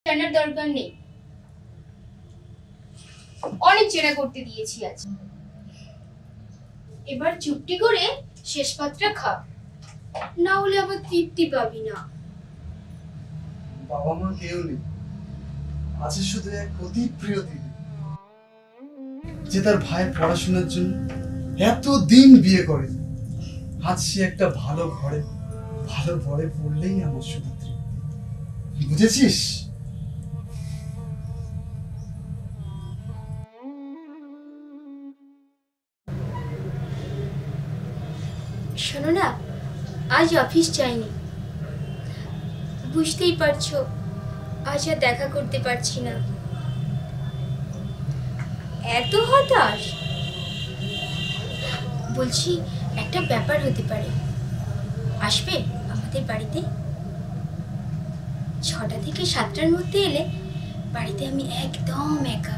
জানার দরকার নেই, অনেক জেরা করতে দিয়েছি আজ। এবার চুপটি করে শেষ পাত্রা খা, না হলে আবার তৃপ্তি পাবি না। বাবা মা কেউ নেই, আছে শুধু এক অতি প্রিয় দিদি, যে তার ভাইয়ের পড়াশোনার জন্য এতদিন বিয়ে করে। আজ সে একটা ভালো ঘরে ভালো ঘরে পড়লেই আমার শুধু তৃপ্তি, বুঝেছিস? শোনো না, আজ অফিস যাইনি, বুঝতেই পারছো আজ আর দেখা করতে পারছি না। এত হতাশ? বলছি একটা ব্যাপার হতে পারে, আসবে আমাদের বাড়িতে? 6টা থেকে 7টার মধ্যে এলে বাড়িতে আমি একদম একা।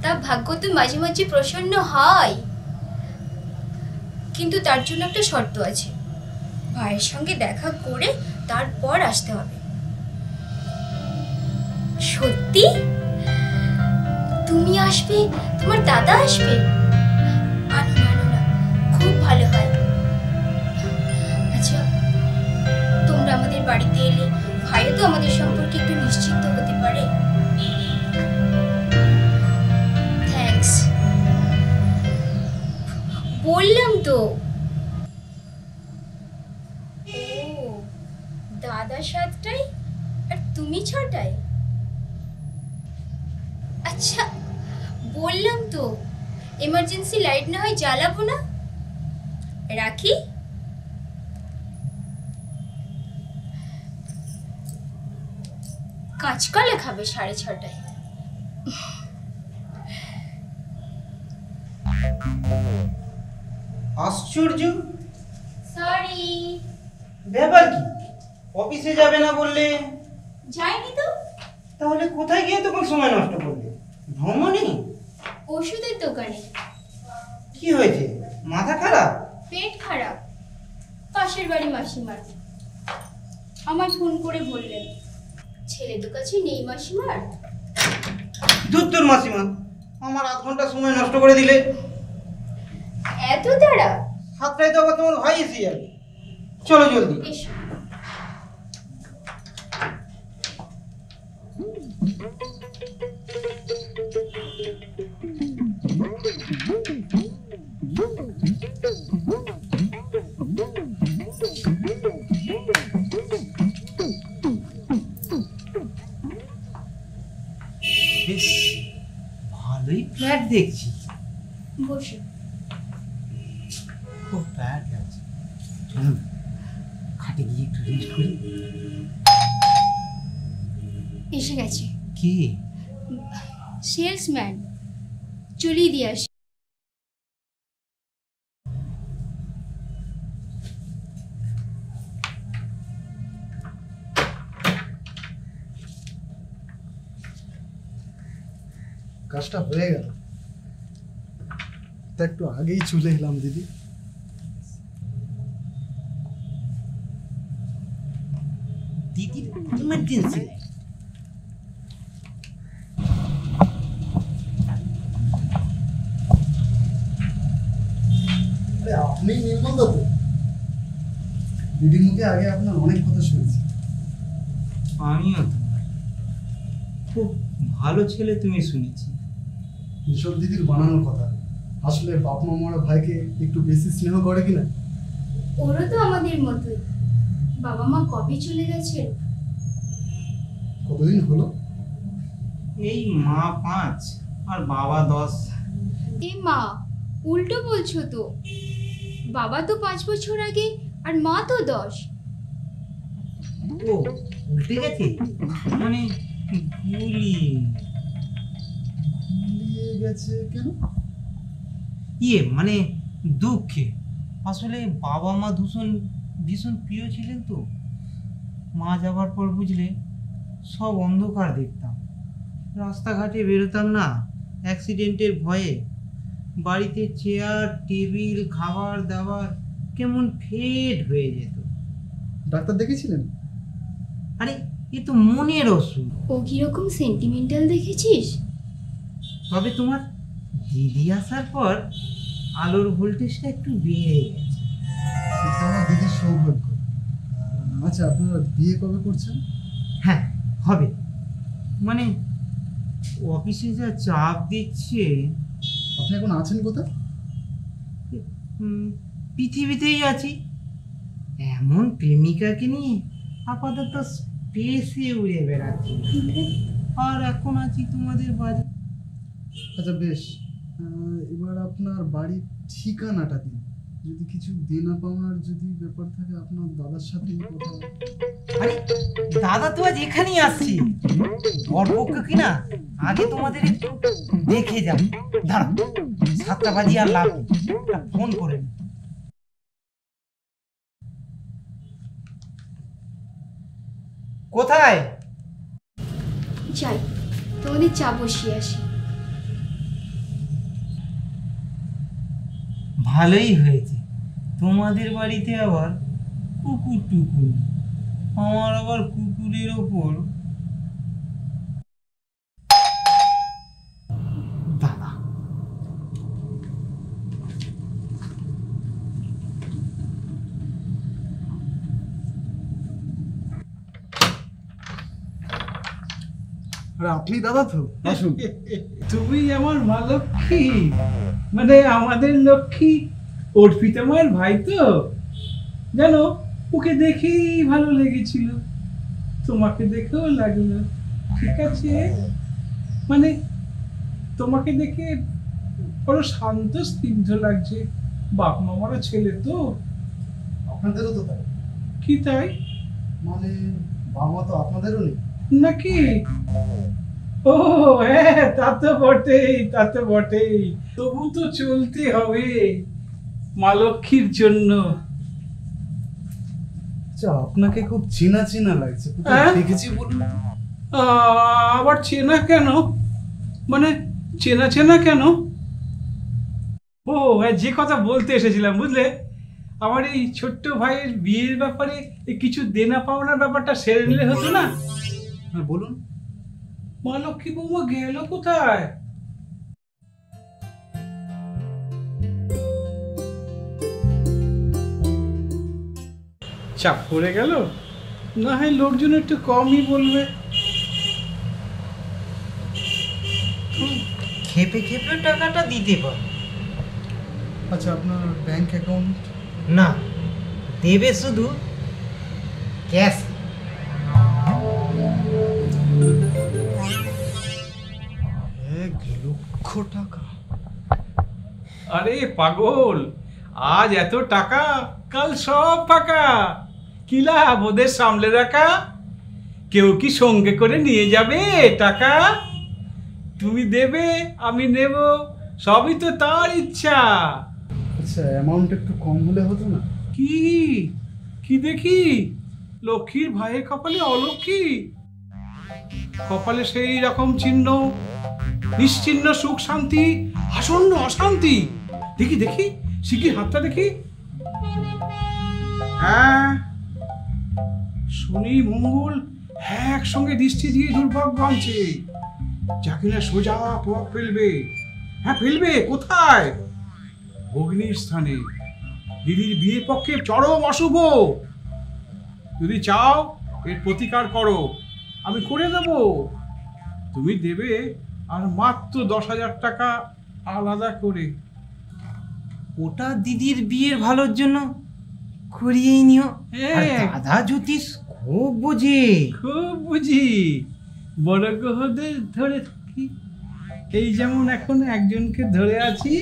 তা ভাগ্য তো মাঝে মাঝে প্রসন্ন হয়, কিন্তু তার জন্য একটা শর্ত আছে, ভাইয়ের সঙ্গে দেখা করে তারপর আসতে হবে। সত্যি? তুমি আসবে? তোমার দাদা আসবে? আনো না, আনো না, খুব ভালো হয়। আচ্ছা, তোমরা আমাদের বাড়িতে এলে ভাইও তো আমাদের সম্পর্কে একটু নিশ্চিন্ত হতে পারে। থ্যাঙ্কস। বললাম তো। ও, দাদা 7টায় আর তুমি 6টায়? আচ্ছা, বললাম তো এমার্জেন্সি লাইট না হয় জ্বালাবো না। রাখি। কাঁচকলা খাবে 6:30টায়? আশ্চর্য, সরি। ব্যাপার কি? অফিসে যাবে না বললে? যাইনি তো। তাহলে কোথায় গিয়ে তখন সময় নষ্ট করলে? ভ্রমণে? ওষুধের দোকানে। কি হয়েছে? মাথা খারাপ? পেট খারাপ। পাশের বাড়ি মাসিমার আমার ফোন করে বললেন, ছেলে তো কাছে নেই মাসিমার। দূর তোর মাসিমা, আমার আধ ঘন্টা সময় নষ্ট করে দিলে। এত তাড়া? 7টায় তো আবার তোমার ভাই এসে যাবে। চলো জলদি। এসো। বেশ ভালোই ফ্ল্যাট দেখছি। বসো। খুব ফ্ল্যাট আছে। চলুন খাটে গিয়ে একটু রেস্ট করি। এসে গেছে। কি? সেলসম্যান, চলিয়ে দিয়ে আসি। কাজটা হয়ে গেল, তা একটু আগেই চলে এলাম দিদি। দিদির ইমার্জেন্সি। আরে আপনি নির্মল দা তো? দিদির মুখে আগে আপনার অনেক কথা শুনেছি। আমিও তোমার খুব ভালো ছেলে তুমি শুনেছি। এসব দিদির বানানোর কথা। আসলে বাপ মা মরা ভাইকে একটু বেশি স্নেহ করে কিনা। ওরও তো আমাদের মতোই, বাবা মা কবে চলে গেছেন। কতদিন হলো? এই মা 5 আর বাবা 10। এ মা, উল্টো বলছো তো। বাবা তো 5 বছর আগে আর মা তো 10। ও উল্টে গেছে, মানে গুলিয়ে গুলিয়ে গেছে কেন? মানে দুঃখে। আসলে বাবা মা ভীষণ ভীষণ প্রিয় ছিলেন তো। মা যাবার পর বুঝলে সব অন্ধকার দেখতাম, রাস্তাঘাটে বেরোতাম না অ্যাক্সিডেন্টের ভয়ে। বাড়িতে চেয়ার টেবিল খাবার দাবার কেমন ফেড হয়ে যেত। ডাক্তার দেখেছিলেন? আরে এ তো মনের অসুখ। ও কিরকম সেন্টিমেন্টাল দেখেছিস? তবে তোমার দিদি আসার পর আলোর ভোল্টেজটা একটু বেড়ে গেছে। এটা আমার দিদির সৌভাগ্য। আচ্ছা, আপনারা বিয়ে কবে করছেন? হ্যাঁ, হবে। মানে অফিসে যা চাপ দিচ্ছে, আপনি এখন আছেন কোথায়? পৃথিবীতেই আছি। এমন প্রেমিকাকে নিয়ে আপাতত স্পেসে উড়ে বেড়াচ্ছি। আর এখন আছি তোমাদের বাড়ি। আচ্ছা বেশ, এবার আপনার বাড়ির ঠিকানাটা দিন। যদি কিছু দেনা পাওনার যদি ব্যাপার থাকে আপনার দাদার সাথে কথা। আরে দাদা তো আজ এখানেই আসছি। বরপক্ষ কিনা আগে তোমাদের একটু দেখে যাব। দাঁড়া, 7টা বাজি আর লাভ নেই, একটা ফোন করে নি। কোথায়? যাই, তোমাদের চা বসিয়ে আসি। ভালোই হয়েছে, তোমাদের বাড়িতে আবার কুকুর টুকুর। আমার আবার কুকুরের ওপর দাদা। আরে আপনি দাদা তো, আসুন। তুমি আমার মা লক্ষ্মী, মানে আমাদের লক্ষ্মী অর্পিতা মায়ের ভাই তো। জানো, ওকে দেখেই ভালো লেগেছিল, তোমাকে দেখেও লাগলো। ঠিক আছে, মানে তোমাকে দেখে বড় শান্ত স্নিগ্ধ লাগছে। বাপ মামারা ছেলে তো। আপনাদেরও তো তাই? কি তাই মানে বাবা তো আপনাদেরও নেই নাকি? ও হ্যাঁ, তা তো বটেই, তা তো বটেই। তবু তো চলতে হবে মা লক্ষ্মীর জন্য। আচ্ছা, আপনাকে খুব চেনা চেনা লাগছে, কোথায় হ্যাঁ? দেখেছি বলুন? আবার চেনা কেন? মানে চেনা চেনা কেন? ও হ্যাঁ, যে কথা বলতে এসেছিলাম বুঝলে, আমার এই ছোট্ট ভাইয়ের বিয়ের ব্যাপারে এই কিছু দেনা পাওনার ব্যাপারটা সেরে নিলে হতো না? হ্যাঁ বলুন। মা লক্ষ্মী বৌমা গেল কোথায়? চাপ পড়ে গেল, না হয় লোকজন একটু কমই বলবে। খেপে খেপে টাকাটা দিতে পারো আচ্ছা, আপনার ব্যাংক অ্যাকাউন্ট? না, দেবে শুধু ক্যাশ। 1,00,000 টাকা? আরে পাগল, আজ এত টাকা, কাল সব ফাঁকা। কি লাভ ওদের সামলে রাখা? কেউ কি সঙ্গে করে নিয়ে যাবে টাকা? তুমি দেবে, আমি নেব, সবই তো তার ইচ্ছা। আচ্ছা, অ্যামাউন্ট একটু কম হলে হতো না? কি কি দেখি লক্ষ্মীর ভাইয়ের কপালে অলক্ষ্মী, কপালে সেই রকম চিহ্ন, নিশ্চিহ্ন সুখ শান্তি, আসন্ন অশান্তি। দেখি দেখি শিগগির হাতটা দেখি। হ্যাঁ, শনি মঙ্গল একসঙ্গে দৃষ্টি দিয়ে দুর্ভাগ্য আনছে, যা কিনা সোজা প্রভাব ফেলবে। হ্যাঁ ফেলবে, কোথায়? অগ্নির স্থানে। দিদির বিয়ের পক্ষে চরম অশুভ। যদি চাও এর প্রতিকার করো, আমি করে দেব। তুমি দেবে আর মাত্র 10,000 টাকা আলাদা করে। ওটা দিদির বিয়ের ভালোর জন্য করিয়েই নিও। আর হ্যাঁ। দাদা জ্যোতিষ খুব বোঝে। খুব বুঝি, বড় গ্রহদের ধরে থাকি। এই যেমন এখন একজনকে ধরে আছি,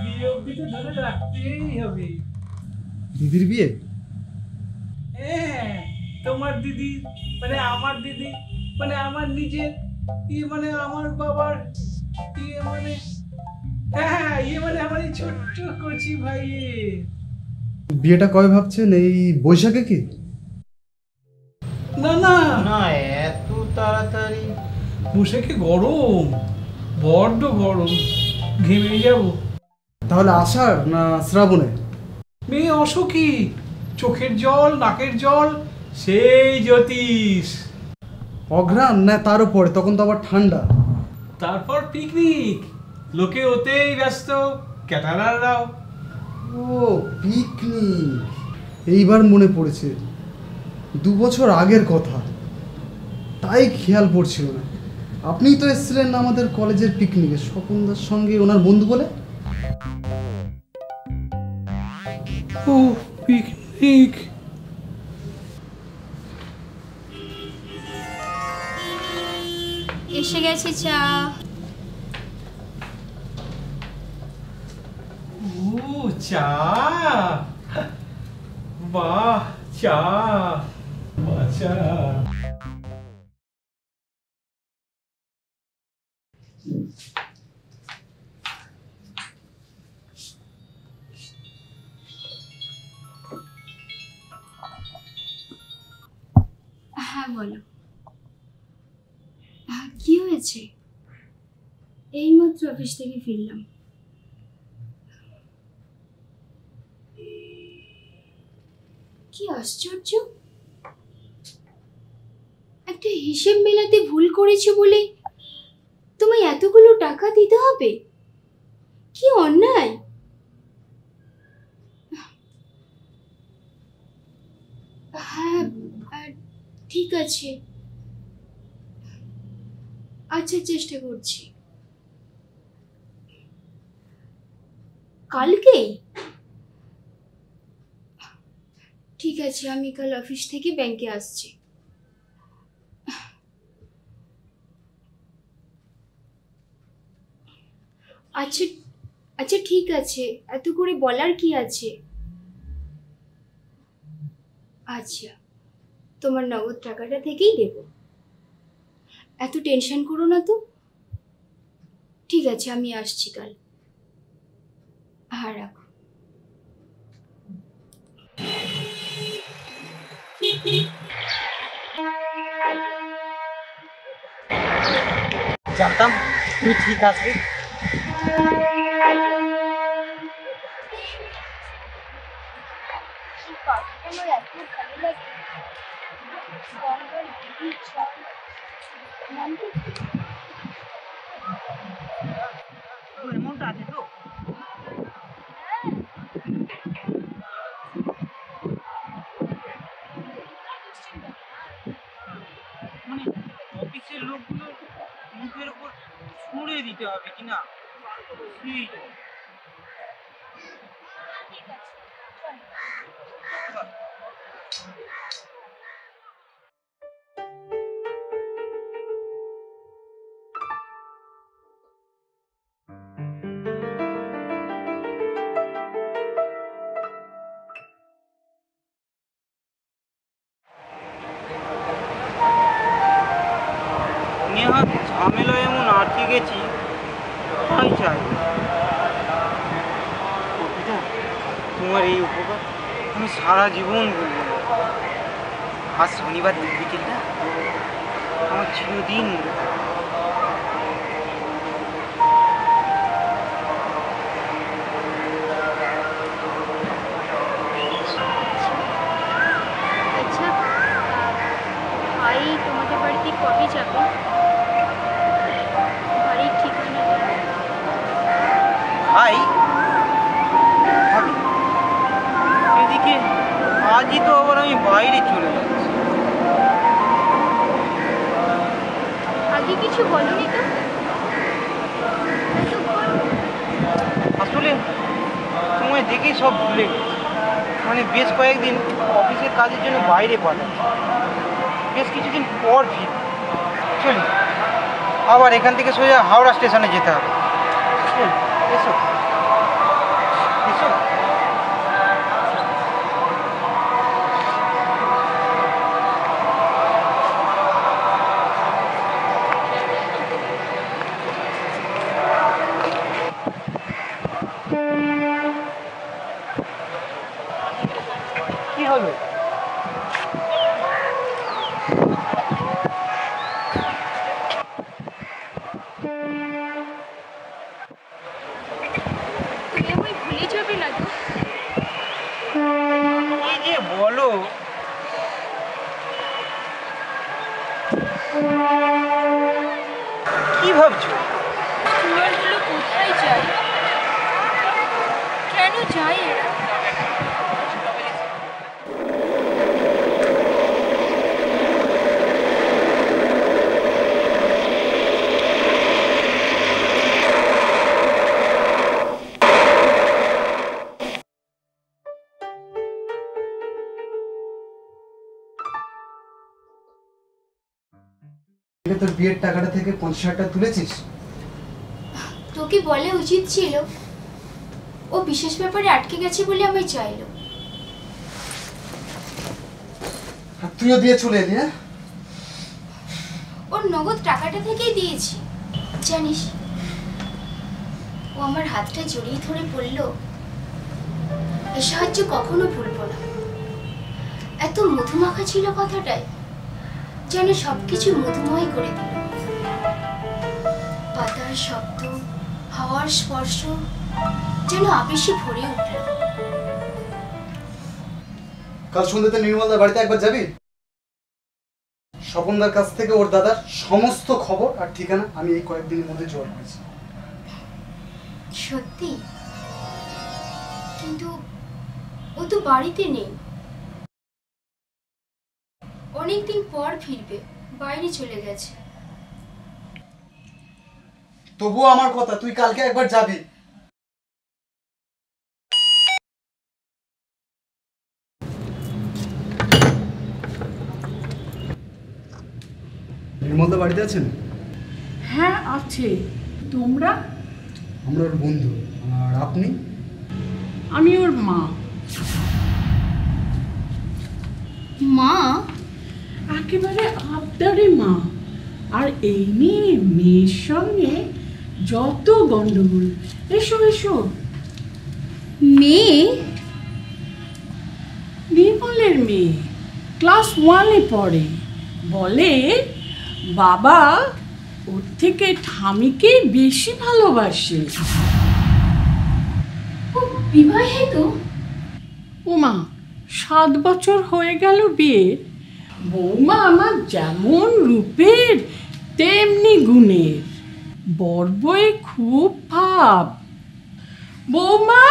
বিয়ে অবধি তো ধরে রাখতেই হবে। দিদির বিয়ে? হ্যাঁ, তোমার দিদি, মানে আমার দিদি, মানে আমার নিজের, মানে আমার বাবার, মানে হ্যাঁ, মানে আমার এই ছোট্ট কচি ভাইয়ের। বিয়েটা কবে ভাবছেন? এই বৈশাখে কি? না না, না, এত তাড়াতাড়ি? বসে গরম, বড্ড গরম, ঘেমে যাব। তাহলে আষাঢ় না শ্রাবণে? মেয়ে অসুখী, চোখের জল, নাকের জল, সেই জ্যোতিষ। অঘ্রাণ না তার উপরে, তখন তো আবার ঠান্ডা। তারপর পিকনিক, লোকে ওতেই ব্যস্ত, ক্যাটারাররাও। ও পিকনিক, এইবার মনে পড়েছে, 2 বছর আগের কথা, তাই খেয়াল পড়ছিল না। আপনিই তো এসেছিলেন আমাদের কলেজের পিকনিকে স্বপনদার সঙ্গে, ওনার বন্ধু বলে। ও পিকনিক। এসে গেছে চা। ও চা, বাহ চা, চা। হ্যাঁ বলো, কি হয়েছে? এইমাত্র অফিস থেকে ফিরলাম। কি আশ্চর্য, একটা হিসেব মেলাতে ভুল করেছো বলে তোমায় এতগুলো টাকা দিতে হবে? কি অন্যায়! হ্যাঁ ঠিক আছে, আচ্ছা চেষ্টা করছি। কালকেই? ঠিক আছে, আমি কাল অফিস থেকে ব্যাংকে আসছি। আচ্ছা আচ্ছা ঠিক আছে, এত করে বলার কি আছে। আচ্ছা, তোমার নগদ টাকাটা থেকেই দেব, এত টেনশন করো না তো। ঠিক আছে, আমি আসছি কাল। হ্যাঁ রাখো। জানতাম তুই ঠিক আসবি। এমনটা আছে তো? মানে অফিসের লোকগুলো মুখের উপর ছুঁড়ে দিতে হবে কিনা, সেই নেহাত ঝামেলায় এমন আটকে গেছি, তাই চাই কবিতা, তোমার এই উপকার আমি সারা জীবন বলবো। আজ শনিবার বিকেলটা আমার চিরদিন মনে থাকবে। আচ্ছা ভাই তোমাদের বাড়িতে কবে যাবে? বাড়ির ঠিকানা ভাই ভাবি, এদিকে আজই তো আবার আমি বাইরে চলে যাচ্ছি। আগে কিছু বলনি তো? আসলে সময় দেখেই সব ভুলে গেছি। মানে বেশ কয়েকদিন অফিসের কাজের জন্য বাইরে পাঠাচ্ছি, বেশ কিছুদিন পর ফির চলি। আবার এখান থেকে সোজা হাওড়া স্টেশনে যেতে হবে। চল, এসো এসো। কি হলো? কি ভাবছো? স্টুডেন্টগুলো কোথায় যায়? কেন যায় এরা? তোর বিয়ের টাকাটা থেকে 50,000 টাকা তুলেছিস? তোকে বলা উচিত ছিল। ও বিশেষ ব্যাপারে আটকে গেছে বলে আমায় চাইলো। আর তুইও দিয়ে চলে এলি? হ্যাঁ, ওর নগদ টাকাটা থেকেই দিয়েছি। জানিস, ও আমার হাতটা জড়িয়ে ধরে বলল, এ সাহায্য কখনো ভুলবো না। এত মধুমাখা ছিল কথাটায়, যেন সবকিছু মধুময় করে দিল। পাতার শব্দ, হাওয়ার স্পর্শ যেন আবেশে ভরে উঠল। কাল সন্ধ্যাতে নির্মলদার বাড়িতে একবার যাবি? স্বপনদার কাছ থেকে ওর দাদার সমস্ত খবর আর ঠিকানা আমি এই কয়েকদিনের মধ্যে জোগাড় করেছি। সত্যি? কিন্তু ও তো বাড়িতে নেই। অনেকদিন পর ফিরবে, বাইরে চলে গেছে। তবুও আমার কথা, তুই কালকে একবার যাবি। নির্মলদা বাড়িতে আছেন? হ্যাঁ আছে। তোমরা? আমরা ওর বন্ধু। আর আপনি? আমি ওর মা। মা? একেবারে আবদারে মা। আর এই নিয়ে মেয়ের সঙ্গে যত গন্ডগোল। এসো এসো। মেয়ে? নির্মলের মেয়ে, ক্লাস 1-এ পড়ে। বলে বাবা ওর থেকে ঠামিকে বেশি ভালোবাসে। ও বিবাহিত? ওমা, 7 বছর হয়ে গেল বিয়ে। বৌমা আমার যেমন রূপের তেমনি গুণের। বর বউয়ে খুব ভাব। বৌমা,